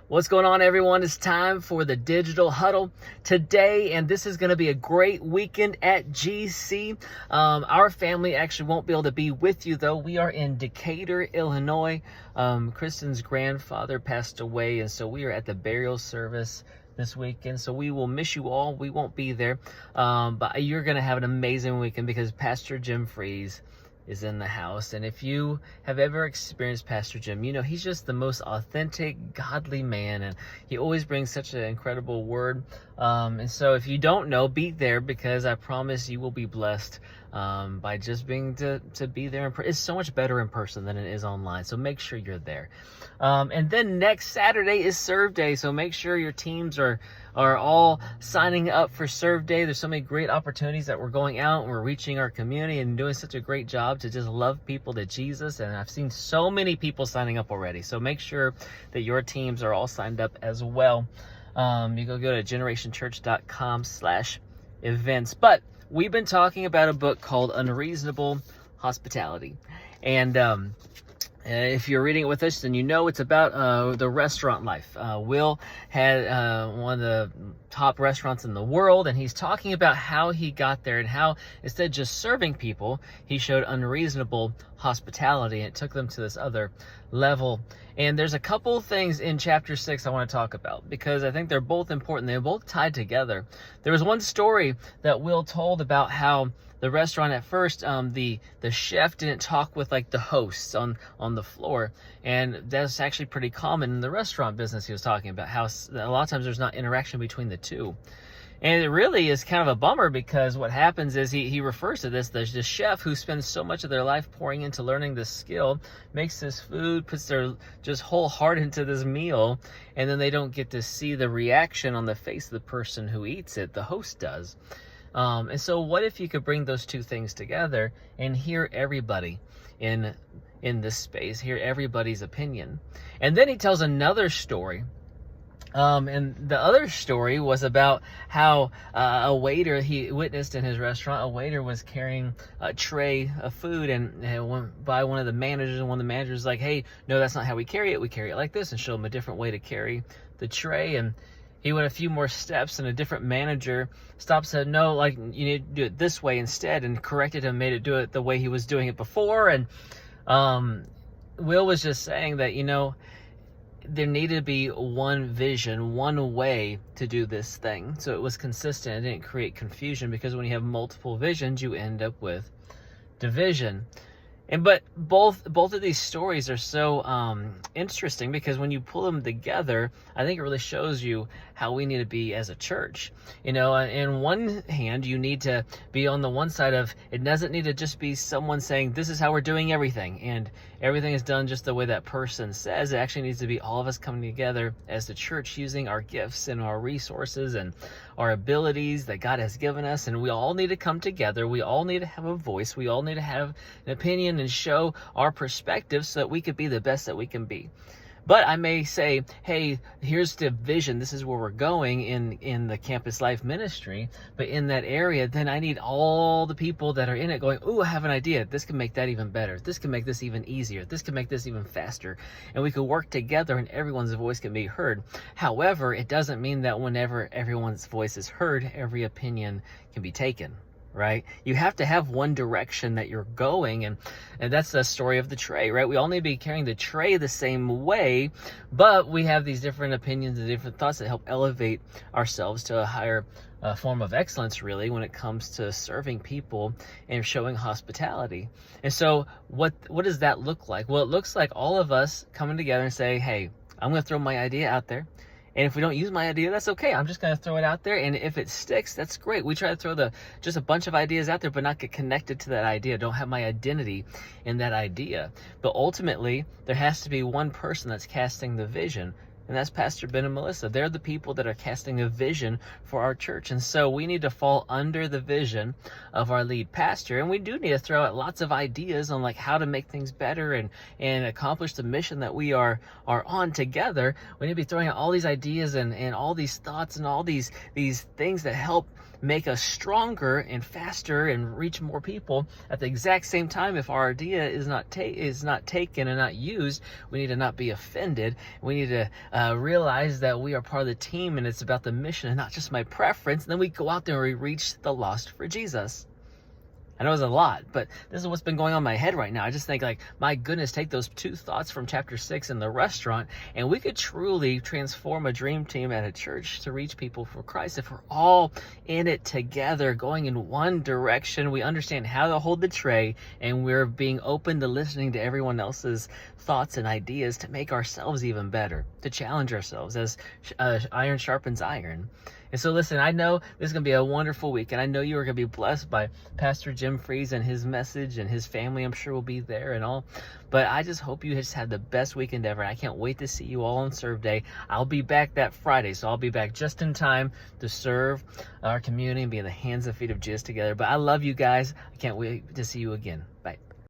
What's going on, everyone? It's time for the Digital Huddle today, and this is going to be a great weekend at GC. Our family actually won't be able to be with you, though. We are in Decatur, Illinois. Kristen's grandfather passed away, and so we are at the burial service this weekend, so we will miss you all. We won't be there, but you're going to have an amazing weekend because Pastor Jim Freeze is in the house. And if you have ever experienced Pastor Jim, you know he's just the most authentic, godly man, and he always brings such an incredible word. And so if you don't know, be there, because I promise you will be blessed by just being to be there. It's so much better in person than it is online, so make sure you're there. And then next Saturday is Serve Day, so make sure your teams are all signing up for Serve Day. There's so many great opportunities that we're going out and we're reaching our community and doing such a great job to just love people to Jesus. And I've seen so many people signing up already. So make sure that your teams are all signed up as well. You can go to generationchurch.com/events. But we've been talking about a book called Unreasonable Hospitality. And if you're reading it with us, then you know it's about the restaurant life. Will had one of the top restaurants in the world, and he's talking about how he got there and how, instead of just serving people, he showed unreasonable hospitality, and it took them to this other level. And there's a couple things in chapter 6 I want to talk about, because I think they're both important. They're both tied together. There was one story that Will told about how the restaurant at first, the chef didn't talk with like the hosts on the floor, and that's actually pretty common in the restaurant business. He was talking about how a lot of times there's not interaction between the two, and it really is kind of a bummer, because what happens is he refers to this, the chef who spends so much of their life pouring into learning this skill, makes this food, puts their just whole heart into this meal, and then they don't get to see the reaction on the face of the person who eats it. The host does. And so what if you could bring those two things together and hear everybody in this space, hear everybody's opinion? And then he tells another story. And the other story was about how a waiter he witnessed in his restaurant, a waiter was carrying a tray of food, and by one of the managers, and one of the managers was like, "Hey, no, that's not how we carry it. We carry it like this," and show him a different way to carry the tray. And he went a few more steps, and a different manager stopped, said, "No, like, you need to do it this way instead," and corrected him, made it do it the way he was doing it before. And Will was just saying that, there needed to be one vision, one way to do this thing, so it was consistent. It didn't create confusion, because when you have multiple visions, you end up with division. But both of these stories are so interesting, because when you pull them together, I think it really shows you how we need to be as a church. In one hand, you need to be on the one side of, it doesn't need to just be someone saying, "This is how we're doing everything," and everything is done just the way that person says. It actually needs to be all of us coming together as the church, using our gifts and our resources and our abilities that God has given us. And we all need to come together. We all need to have a voice. We all need to have an opinion and show our perspective, so that we could be the best that we can be. But I may say, "Hey, here's the vision. This is where we're going in the campus life ministry." But in that area, then I need all the people that are in it going, "Ooh, I have an idea. This can make that even better. This can make this even easier. This can make this even faster." And we could work together, and everyone's voice can be heard. However, it doesn't mean that whenever everyone's voice is heard, every opinion can be taken. Right? You have to have one direction that you're going, and that's the story of the tray, right? We all need to be carrying the tray the same way, but we have these different opinions and different thoughts that help elevate ourselves to a higher form of excellence, really, when it comes to serving people and showing hospitality. And so what does that look like? Well, it looks like all of us coming together and say, "Hey, I'm going to throw my idea out there. And if we don't use my idea, that's okay. I'm just going to throw it out there. And if it sticks, that's great." We try to throw just a bunch of ideas out there, but not get connected to that idea. Don't have my identity in that idea. But ultimately, there has to be one person that's casting the vision. And that's Pastor Ben and Melissa. They're the people that are casting a vision for our church. And so we need to fall under the vision of our lead pastor. And we do need to throw out lots of ideas on like how to make things better and accomplish the mission that we are on together. We need to be throwing out all these ideas and all these thoughts and all these things that help make us stronger and faster and reach more people at the exact same time. If our idea is not taken and not used, we need to not be offended. We need to realize that we are part of the team and it's about the mission and not just my preference. And then we go out there and we reach the lost for Jesus. I know it's a lot, but this is what's been going on in my head right now. I just think, like, my goodness, take those 2 thoughts from chapter 6 in the restaurant, and we could truly transform a dream team at a church to reach people for Christ if we're all in it together, going in one direction. We understand how to hold the tray, and we're being open to listening to everyone else's thoughts and ideas to make ourselves even better, to challenge ourselves as iron sharpens iron. And so listen, I know this is going to be a wonderful week, and I know you are going to be blessed by Pastor Jim Freeze and his message, and his family, I'm sure, will be there and all. But I just hope you just had the best weekend ever, and I can't wait to see you all on Serve Day. I'll be back that Friday, so I'll be back just in time to serve our community and be in the hands and feet of Jesus together. But I love you guys. I can't wait to see you again.